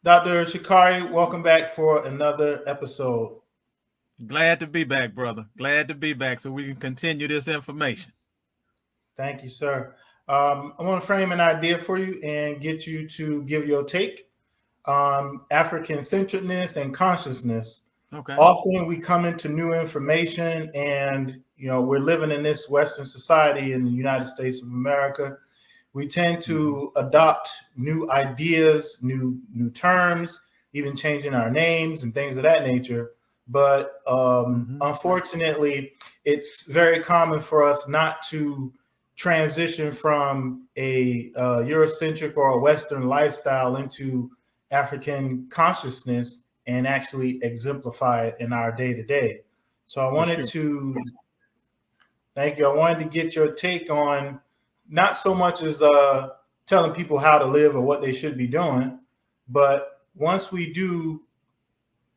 Dr. Shakari, welcome back for another episode. Glad to be back, brother. Glad to be back so we can continue this information. Thank you, sir. I want to frame an idea for you and get you to give your take on African centeredness and consciousness. Okay. Often we come into new information and, we're living in this Western society in the United States of America. We tend to adopt new ideas, new terms, even changing our names and things of that nature. But unfortunately, it's very common for us not to transition from a Eurocentric or a Western lifestyle into African consciousness and actually exemplify it in our day-to-day. So I wanted to thank you. I wanted to get your take on not so much as telling people how to live or what they should be doing, but once we do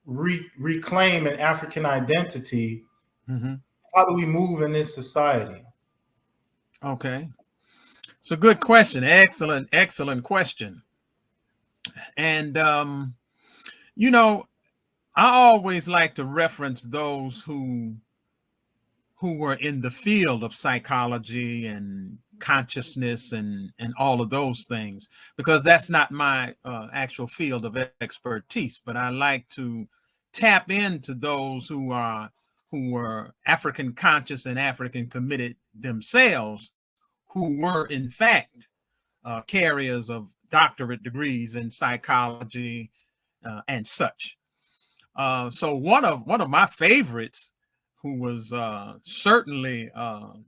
reclaim an African identity, how do we move in this society? Okay. It's a good question. Excellent question. And, I always like to reference those who were in the field of psychology and consciousness and all of those things, because that's not my actual field of expertise. But I like to tap into those who were African conscious and African committed themselves, who were in fact carriers of doctorate degrees in psychology and such. So one of my favorites, who was certainly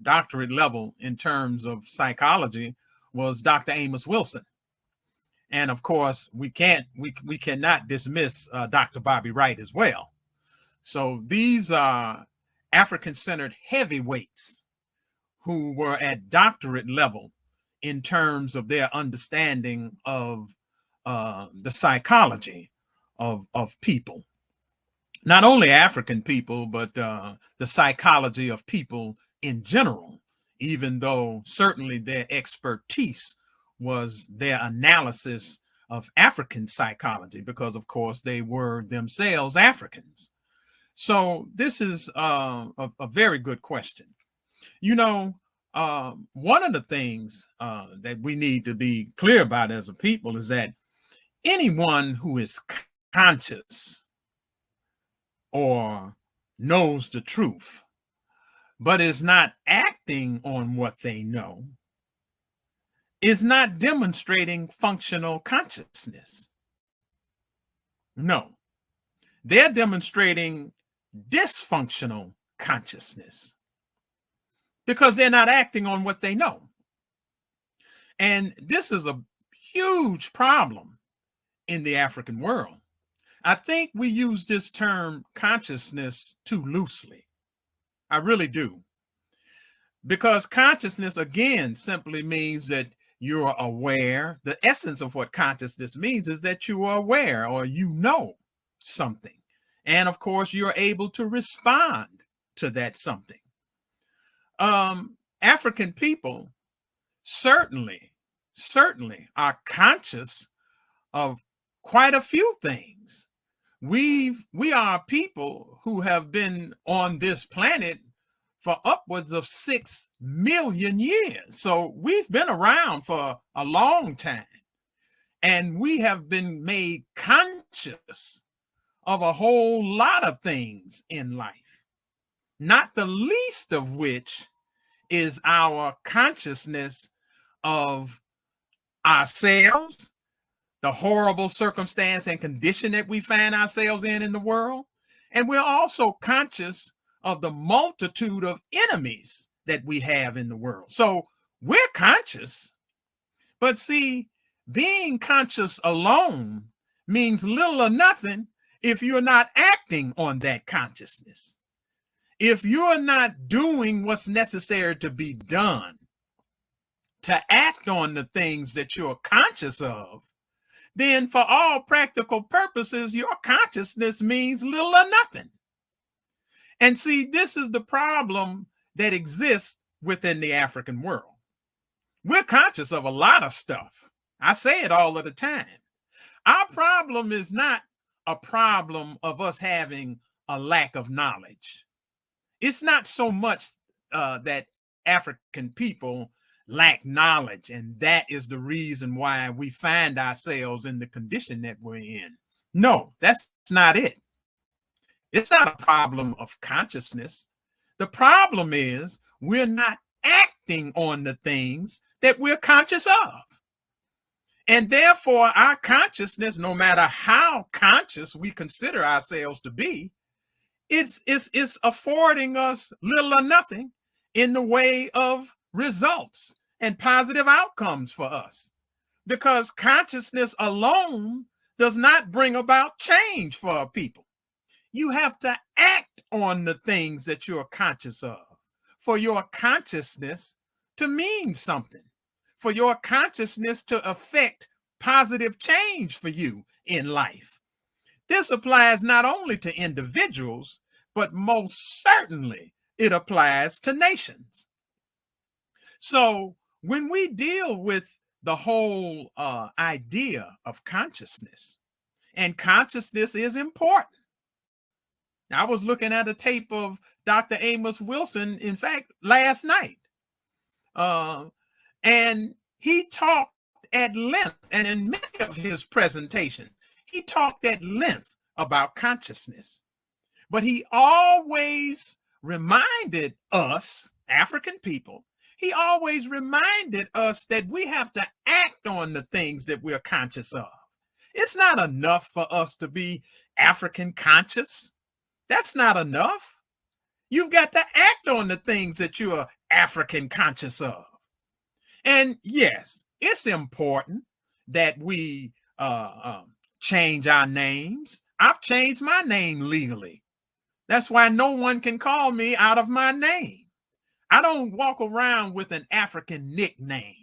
doctorate level in terms of psychology, was Dr. Amos Wilson. And of course, we cannot dismiss Dr. Bobby Wright as well. So these are African-centered heavyweights who were at doctorate level in terms of their understanding of the psychology of people. Not only African people, but the psychology of people in general, even though certainly their expertise was their analysis of African psychology, because of course they were themselves Africans. So this is a very good question. One of the things that we need to be clear about as a people is that anyone who is conscious or knows the truth, but is not acting on what they know, is not demonstrating functional consciousness. No, they're demonstrating dysfunctional consciousness because they're not acting on what they know. And this is a huge problem in the African world. I think we use this term consciousness too loosely. I really do. Because consciousness, again, simply means that you're aware. The essence of what consciousness means is that you are aware or you know something. And of course, you're able to respond to that something. African people certainly are conscious of quite a few things. We are people who have been on this planet for upwards of 6 million years. So we've been around for a long time, and we have been made conscious of a whole lot of things in life, not the least of which is our consciousness of ourselves, the horrible circumstance and condition that we find ourselves in the world. And we're also conscious of the multitude of enemies that we have in the world. So we're conscious, but see, being conscious alone means little or nothing if you're not acting on that consciousness. If you're not doing what's necessary to be done to act on the things that you're conscious of, then for all practical purposes, your consciousness means little or nothing. And see, this is the problem that exists within the African world. We're conscious of a lot of stuff. I say it all of the time. Our problem is not a problem of us having a lack of knowledge. It's not so much that African people lack knowledge, and that is the reason why we find ourselves in the condition that we're in. No, that's not it. It's not a problem of consciousness. The problem is we're not acting on the things that we're conscious of. And therefore, our consciousness, no matter how conscious we consider ourselves to be, is affording us little or nothing in the way of results and positive outcomes for us. Because consciousness alone does not bring about change for a people. You have to act on the things that you're conscious of for your consciousness to mean something, for your consciousness to affect positive change for you in life. This applies not only to individuals, but most certainly it applies to nations. So when we deal with the whole idea of consciousness, and consciousness is important. Now, I was looking at a tape of Dr. Amos Wilson, in fact, last night. And he talked at length, and in many of his presentations, he talked at length about consciousness. But he always reminded us, African people, he always reminded us that we have to act on the things that we're conscious of. It's not enough for us to be African conscious. That's not enough. You've got to act on the things that you are African conscious of. And yes, it's important that we change our names. I've changed my name legally. That's why no one can call me out of my name. I don't walk around with an African nickname.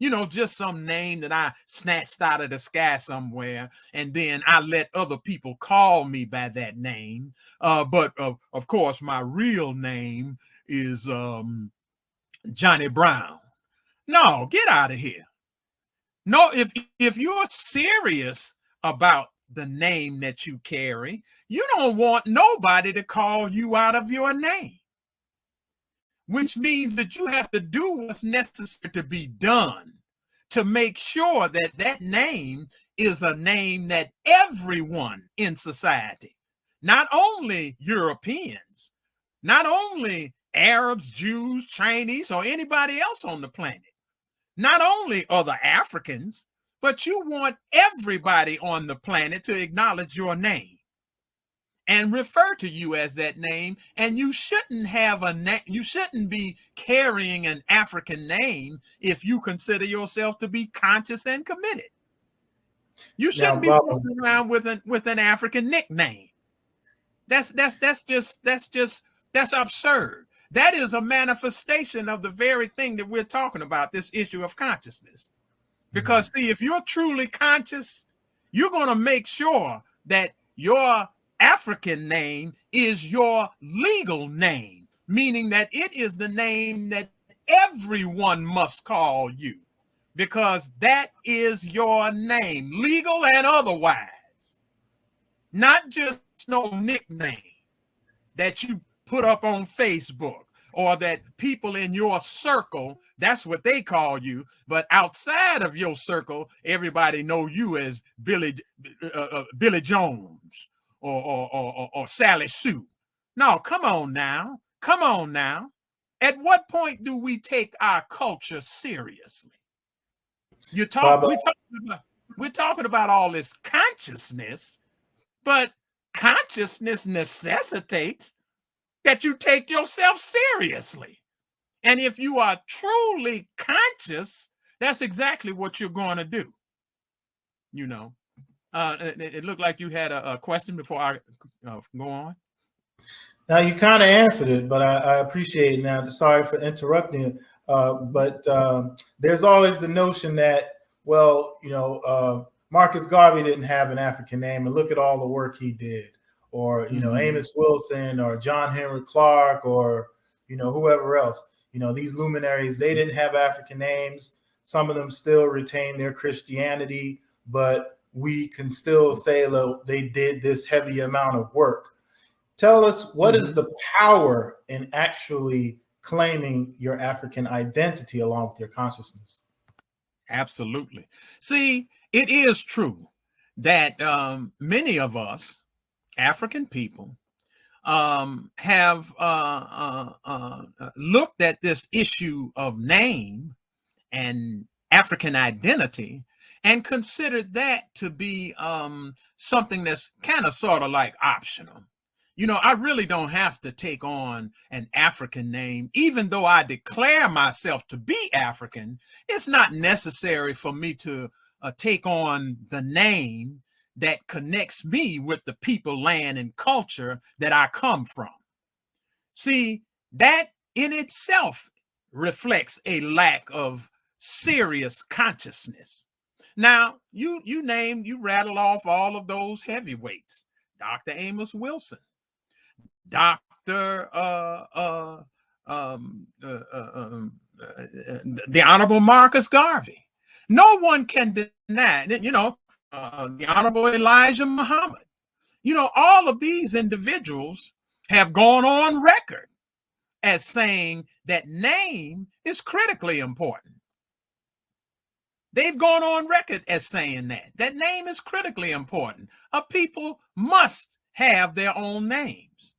You know, just some name that I snatched out of the sky somewhere, and then I let other people call me by that name. But of course, my real name is Johnny Brown. No, get out of here. No, if you're serious about the name that you carry, you don't want nobody to call you out of your name, which means that you have to do what's necessary to be done to make sure that that name is a name that everyone in society, not only Europeans, not only Arabs, Jews, Chinese, or anybody else on the planet, not only other Africans, but you want everybody on the planet to acknowledge your name and refer to you as that name. And you shouldn't have a name, you shouldn't be carrying an African name if you consider yourself to be conscious and committed. You shouldn't be walking around with an African nickname. That's absurd. That is a manifestation of the very thing that we're talking about, this issue of consciousness. Because see, if you're truly conscious, you're going to make sure that your African name is your legal name, meaning that it is the name that everyone must call you, because that is your name, legal and otherwise. Not just no nickname that you put up on Facebook, or that people in your circle, that's what they call you. But outside of your circle, everybody know you as Billy Jones or Sally Sue. No, come on now. Come on now. At what point do we take our culture seriously? We're talking about all this consciousness, but consciousness necessitates that you take yourself seriously. And if you are truly conscious, that's exactly what you're going to do. You know, it looked like you had a question before I go on. Now you kind of answered it, but I appreciate it. Now, sorry for interrupting. But there's always the notion that, well, you know, Marcus Garvey didn't have an African name, and look at all the work he did. Or, you know, Amos Wilson or John Henry Clark or, you know, whoever else. You know, these luminaries, they didn't have African names. Some of them still retain their Christianity. But we can still say, look, they did this heavy amount of work. Tell us, what is the power in actually claiming your African identity along with your consciousness? Absolutely. See, it is true that many of us, African people, have looked at this issue of name and African identity and considered that to be something that's kind of sort of like optional. You know, I really don't have to take on an African name, even though I declare myself to be African. It's not necessary for me to take on the name that connects me with the people, land, and culture that I come from. See, that in itself reflects a lack of serious consciousness. Now, you rattle off all of those heavyweights: Dr. Amos Wilson, Dr. The Honorable Marcus Garvey. No one can deny that, the Honorable Elijah Muhammad. All of these individuals have gone on record as saying that name is critically important. They've gone on record as saying that name is critically important. A people must have their own names.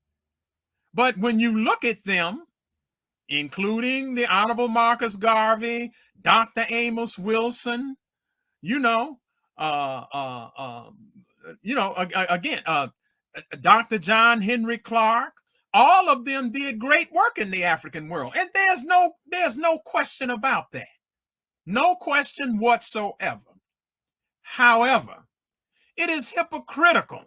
But when you look at them, including the Honorable Marcus Garvey, Dr. Amos Wilson, Dr. John Henry Clark, all of them did great work in the African world. And there's no question about that. No question whatsoever. However, it is hypocritical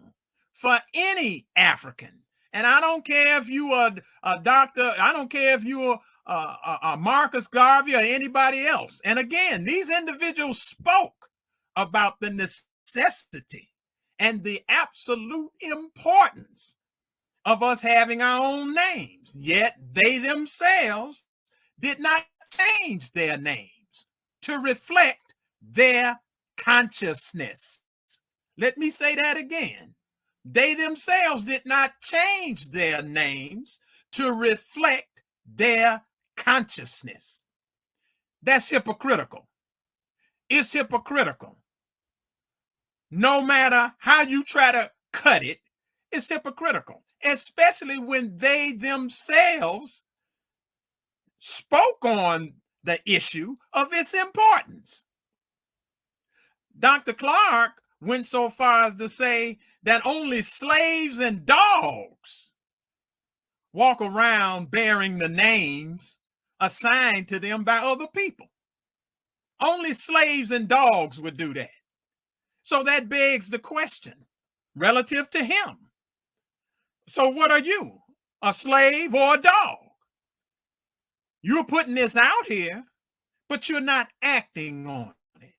for any African, and I don't care if you are a doctor, I don't care if you are a Marcus Garvey or anybody else. And again, these individuals spoke about the necessity and the absolute importance of us having our own names, yet they themselves did not change their names to reflect their consciousness. Let me say that again. They themselves did not change their names to reflect their consciousness. That's hypocritical. It's hypocritical. No matter how you try to cut it, it's hypocritical, especially when they themselves spoke on the issue of its importance. Dr. Clark went so far as to say that only slaves and dogs walk around bearing the names assigned to them by other people. Only slaves and dogs would do that. So that begs the question relative to him. So what are you, a slave or a dog? You're putting this out here, but you're not acting on it.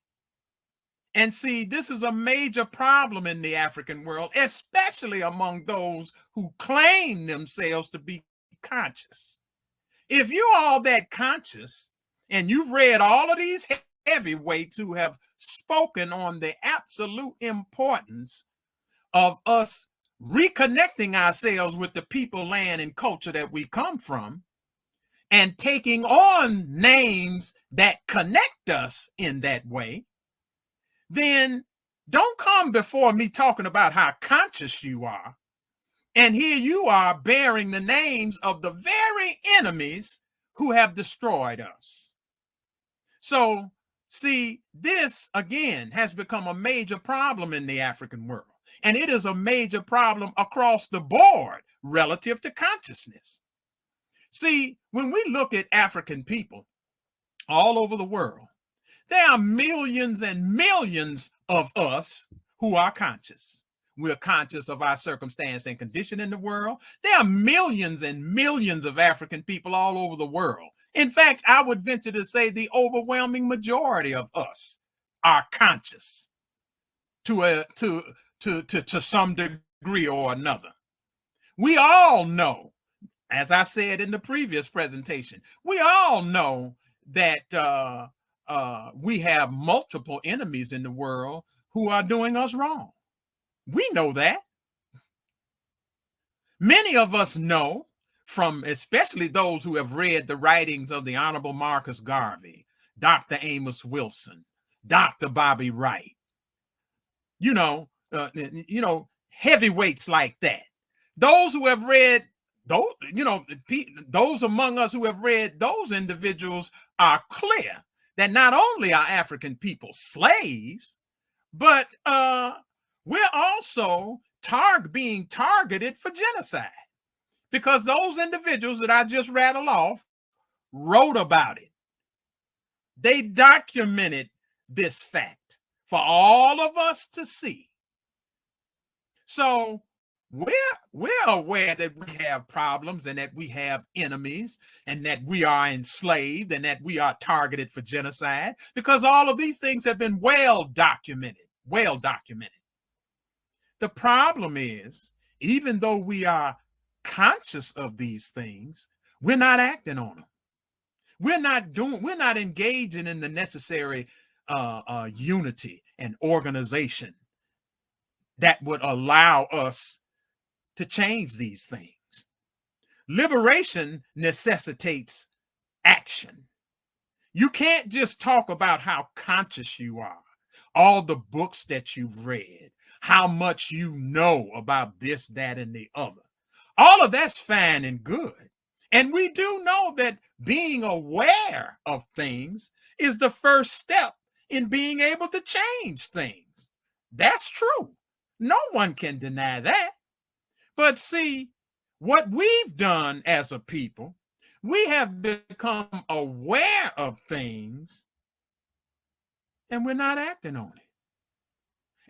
And see, this is a major problem in the African world, especially among those who claim themselves to be conscious. If you're all that conscious and you've read all of these heavyweights who have spoken on the absolute importance of us reconnecting ourselves with the people, land, and culture that we come from, and taking on names that connect us in that way, then don't come before me talking about how conscious you are. And here you are bearing the names of the very enemies who have destroyed us. So, see, this again has become a major problem in the African world. And it is a major problem across the board relative to consciousness. See, when we look at African people all over the world, there are millions and millions of us who are conscious. We're conscious of our circumstance and condition in the world. There are millions and millions of African people all over the world. In fact, I would venture to say the overwhelming majority of us are conscious to some degree or another. We all know, as I said in the previous presentation, we all know that we have multiple enemies in the world who are doing us wrong. We know that. Many of us know, from especially those who have read the writings of the Honorable Marcus Garvey, Dr. Amos Wilson, Dr. Bobby Wright, heavyweights like that. Those who have read those, those among us who have read those individuals are clear that not only are African people slaves, but we're also being targeted for genocide, because those individuals that I just rattled off wrote about it. They documented this fact for all of us to see. So we're aware that we have problems and that we have enemies and that we are enslaved and that we are targeted for genocide, because all of these things have been well documented. The problem is, even though we are conscious of these things, we're not acting on them. We're not engaging in the necessary unity and organization that would allow us to change these things. Liberation necessitates action. You can't just talk about how conscious you are, all the books that you've read, how much you know about this, that, and the other. All of that's fine and good. And we do know that being aware of things is the first step in being able to change things. That's true. No one can deny that. But see, what we've done as a people, we have become aware of things and we're not acting on it.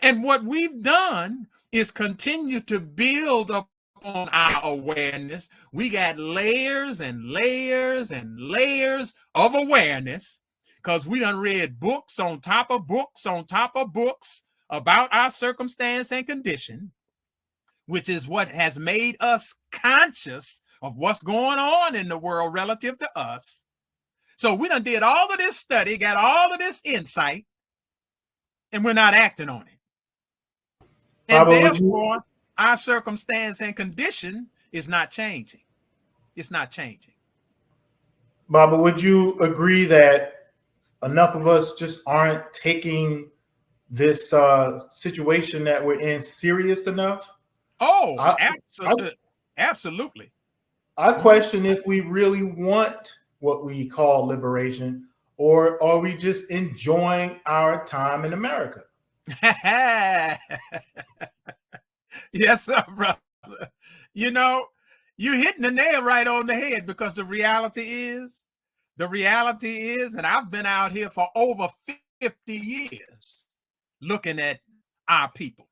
And what we've done is continue to build up on our awareness. We got layers and layers and layers of awareness, because we done read books on top of books on top of books about our circumstance and condition, which is what has made us conscious of what's going on in the world relative to us. So we done did all of this study, got all of this insight, and we're not acting on it. And therefore, our circumstance and condition is not changing. It's not changing. Baba, would you agree that enough of us just aren't taking this situation that we're in serious enough? Oh, absolutely. I question if we really want what we call liberation, or are we just enjoying our time in America? Yes, sir, brother. You're hitting the nail right on the head, because the reality is, and I've been out here for over 50 years looking at our people.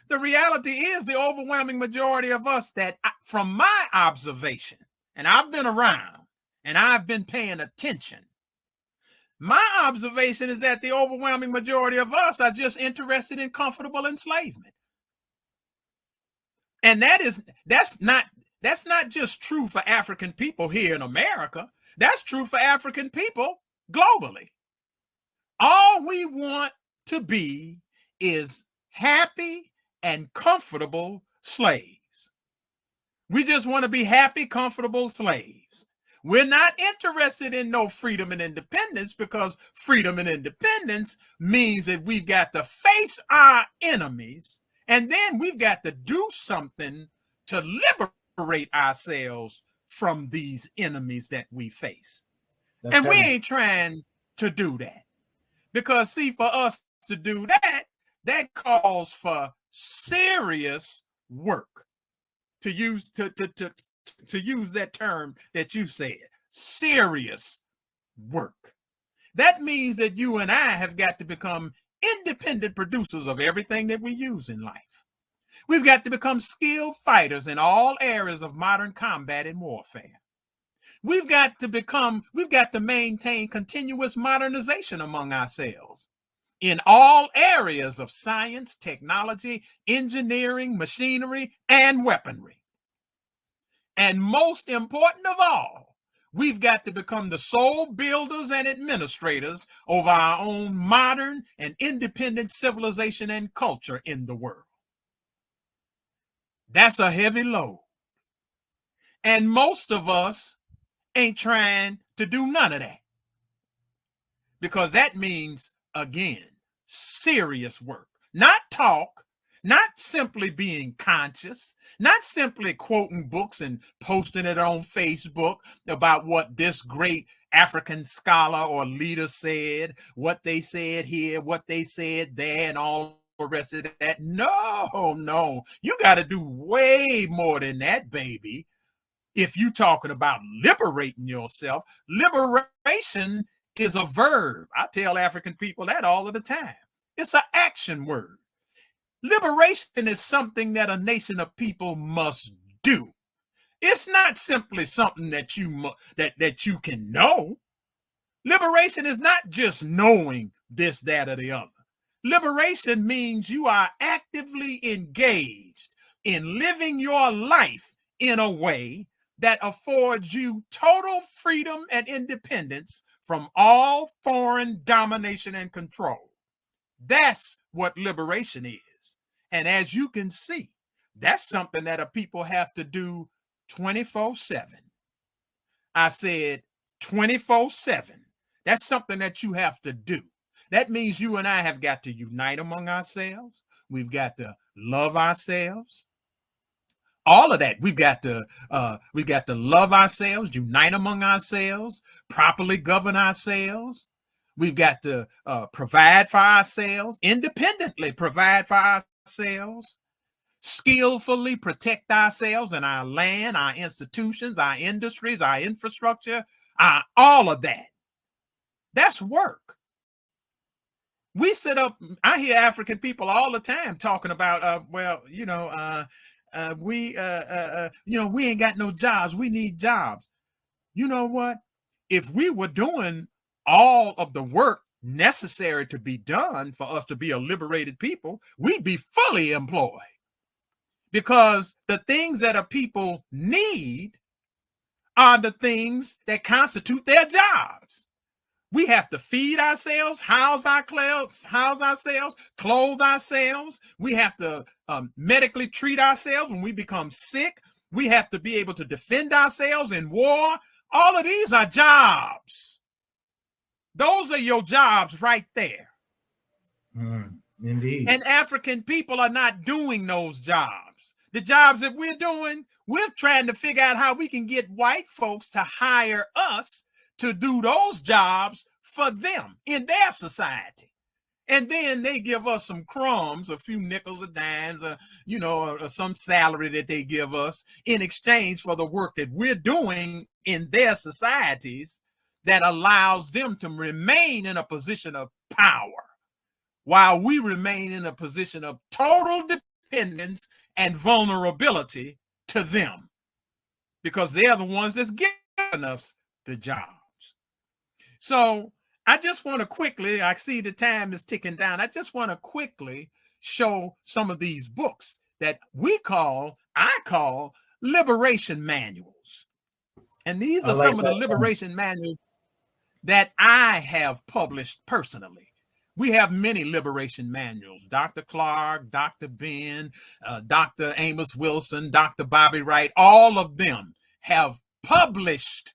The reality is, the overwhelming majority of us, that from my observation, and I've been around and I've been paying attention, my observation is that the overwhelming majority of us are just interested in comfortable enslavement. And that's not just true for African people here in America. That's true for African people globally. All we want to be is happy and comfortable slaves. We just want to be happy, comfortable slaves. We're not interested in no freedom and independence, because freedom and independence means that we've got to face our enemies, and then we've got to do something to liberate ourselves from these enemies that we face. That's and heavy. We ain't trying to do that, because see, for us to do that, that calls for serious work. To use that term that you said, serious work. That means that you and I have got to become independent producers of everything that we use in life. We've got to become skilled fighters in all areas of modern combat and warfare. We've got to maintain continuous modernization among ourselves in all areas of science, technology, engineering, machinery, and weaponry. And most important of all, We've got to become the sole builders and administrators of our own modern and independent civilization and culture in the world. That's a heavy load. And most of us ain't trying to do none of that. Because that means, again, serious work, not talk, not simply being conscious, not simply quoting books and posting it on Facebook about what this great African scholar or leader said, what they said here, what they said there, and all the rest of that. No, you got to do way more than that, baby. If you're talking about liberating yourself, liberation is a verb. I tell African people that all of the time. It's an action word. Liberation is something that a nation of people must do. It's not simply something that you can know. Liberation is not just knowing this, that, or the other. Liberation means you are actively engaged in living your life in a way that affords you total freedom and independence from all foreign domination and control. That's what liberation is. And as you can see, that's something that a people have to do 24/7. I said 24/7. That's something that you have to do. That means you and I have got to unite among ourselves. We've got to love ourselves. All of that. We've got to love ourselves, unite among ourselves, properly govern ourselves. We've got to provide for ourselves, independently provide for ourselves, skillfully protect ourselves and our land, our institutions, our industries, our infrastructure, all of that. That's work. We sit up, I hear African people all the time talking about, we ain't got no jobs. We need jobs. You know what? If we were doing all of the work necessary to be done for us to be a liberated people, we'd be fully employed. Because the things that a people need are the things that constitute their jobs. We have to feed ourselves, house ourselves, clothe ourselves. We have to medically treat ourselves when we become sick. We have to be able to defend ourselves in war. All of these are jobs. Those are your jobs right there. Indeed. And African people are not doing those jobs. The jobs that we're doing, we're trying to figure out how we can get white folks to hire us to do those jobs for them in their society. And then they give us some crumbs, a few nickels or dimes, or some salary that they give us in exchange for the work that we're doing in their societies that allows them to remain in a position of power while we remain in a position of total dependence and vulnerability to them, because they're the ones that's giving us the jobs. So I just want to quickly, I see the time is ticking down. I just want to quickly show some of these books that I call liberation manuals. And these are some of the liberation manuals that I have published personally. We have many liberation manuals. Dr. Clark, Dr. Ben, Dr. Amos Wilson, Dr. Bobby Wright, all of them have published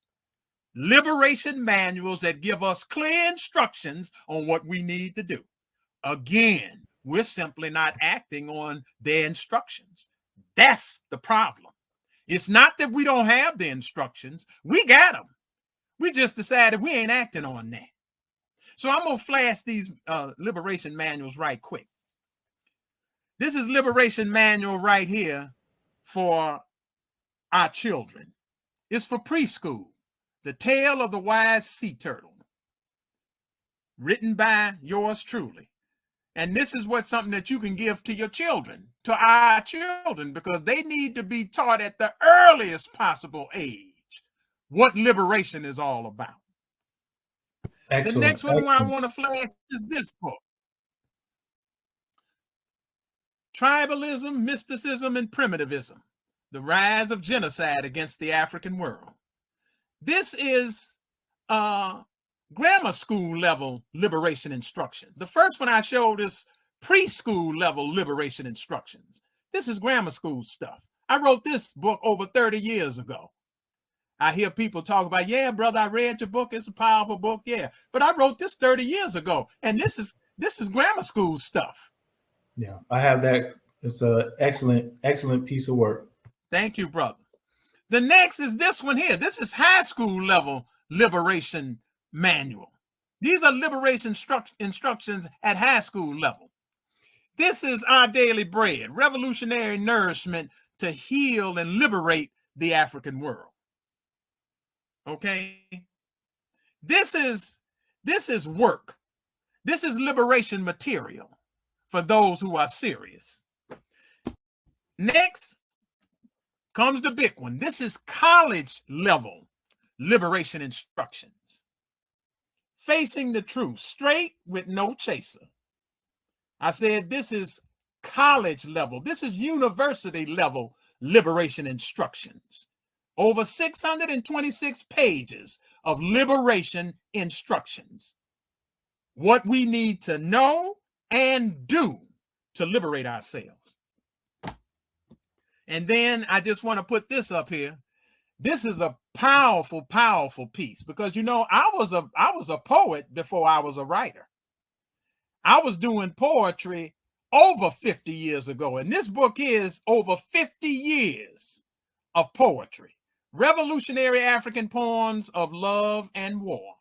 liberation manuals that give us clear instructions on what we need to do. Again, we're simply not acting on their instructions. That's the problem. It's not that we don't have the instructions. We got them. We just decided we ain't acting on that. So I'm going to flash these liberation manuals right quick. This is liberation manual right here for our children. It's for preschool. The Tale of the Wise Sea Turtle, written by yours truly. And this is something that you can give to your children, to our children, because they need to be taught at the earliest possible age what liberation is all about. Excellent. The next one I want to flash is this book. Tribalism, Mysticism, and Primitivism: The Rise of Genocide Against the African World. This is grammar school level liberation instruction. The first one I showed is preschool level liberation instructions. This is grammar school stuff. I wrote this book over 30 years ago. I hear people talk about, yeah, brother, I read your book. It's a powerful book. Yeah, but I wrote this 30 years ago, and this is grammar school stuff. Yeah, I have that. It's an excellent piece of work. Thank you, brother. The next is this one here. This is high school level liberation manual. These are liberation instructions at high school level. This is Our Daily Bread, revolutionary nourishment to heal and liberate the African world. Okay. This is work. This is liberation material for those who are serious. Next comes the big one. This is college level liberation instructions. Facing the truth, straight with no chaser. I said this is college level. This is university level liberation instructions. Over 626 pages of liberation instructions. What we need to know and do to liberate ourselves. And then I just want to put this up here. This is a powerful, powerful piece because, you know, I was a poet before I was a writer. I was doing poetry over 50 years ago, and this book is over 50 years of poetry. Revolutionary African Poems of Love and War.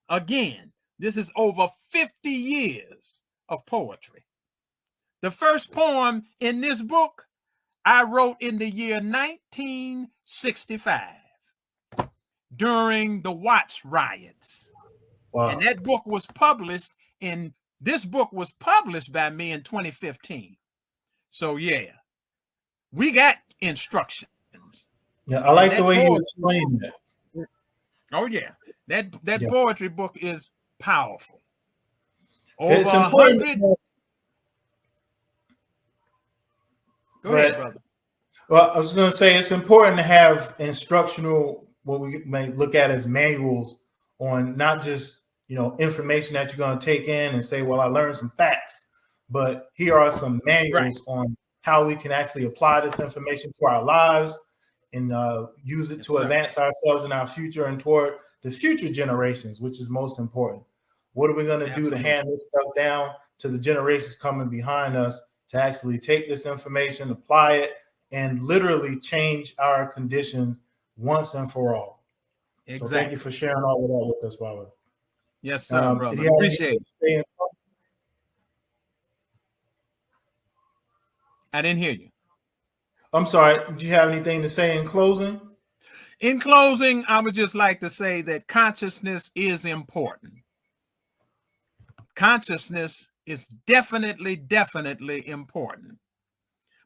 Again, this is over 50 years of poetry. The first poem in this book I wrote in the year 1965 during the Watts riots. Wow. And that book was published by me in 2015. So yeah, we got instructions. Yeah, I like the way you explain that. Oh yeah, that poetry book is powerful. Over 100. Go ahead, brother. Well, I was going to say it's important to have instructional, what we may look at as manuals on not just, you know, information that you're going to take in and say, well, I learned some facts, but here are some manuals on how we can actually apply this information to our lives and use it to advance ourselves in our future and toward the future generations, which is most important. What are we going to do to hand this stuff down to the generations coming behind us to actually take this information, apply it, and literally change our conditions once and for all? Exactly. So thank you for sharing all of that with us, Robert. Yes, sir, brother. Appreciate it. I didn't hear you. I'm sorry. Do you have anything to say in closing? In closing, I would just like to say that consciousness is important. Consciousness is definitely important.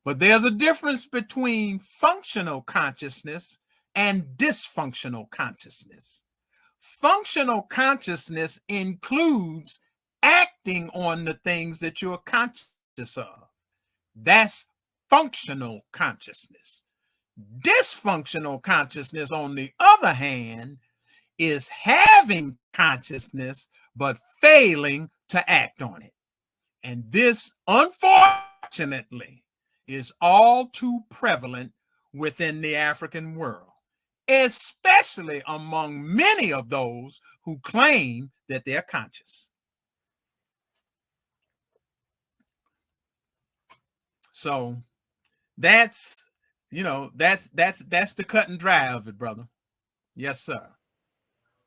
But there's a difference between functional consciousness and dysfunctional consciousness. Functional consciousness includes acting on the things that you're conscious of. That's functional consciousness. Dysfunctional consciousness, on the other hand, is having consciousness but failing to act on it. And this, unfortunately, is all too prevalent within the African world, especially among many of those who claim that they're conscious. So that's, you know, that's the cut and dry of it, brother. Yes, sir.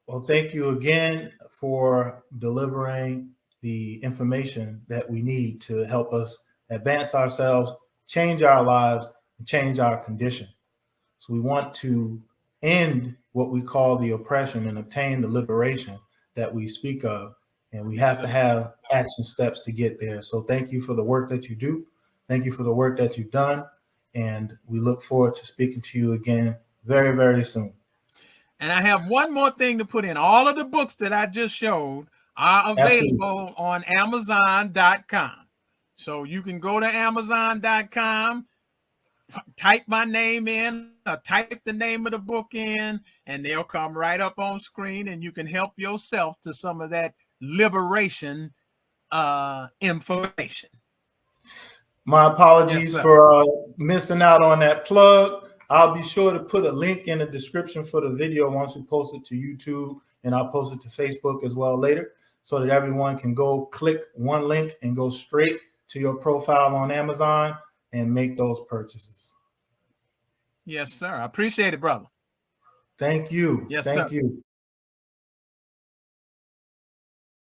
Well, thank you again for delivering the information that we need to help us advance ourselves, change our lives, and change our condition. So we want to end what we call the oppression and obtain the liberation that we speak of. And we have to have action steps to get there. So thank you for the work that you do. Thank you for the work that you've done. And we look forward to speaking to you again very, very soon. And I have one more thing to put in. All of the books that I just showed are available on Amazon.com. So you can go to Amazon.com, type my name in, or type the name of the book in, and they'll come right up on screen, and you can help yourself to some of that liberation information. My apologies Yes, for missing out on that plug. I'll be sure to put a link in the description for the video once we post it to YouTube, and I'll post it to Facebook as well later, so that everyone can go click one link and go straight to your profile on Amazon and make those purchases. Yes, sir. I appreciate it, brother. Thank you. Yes, Thank sir. you.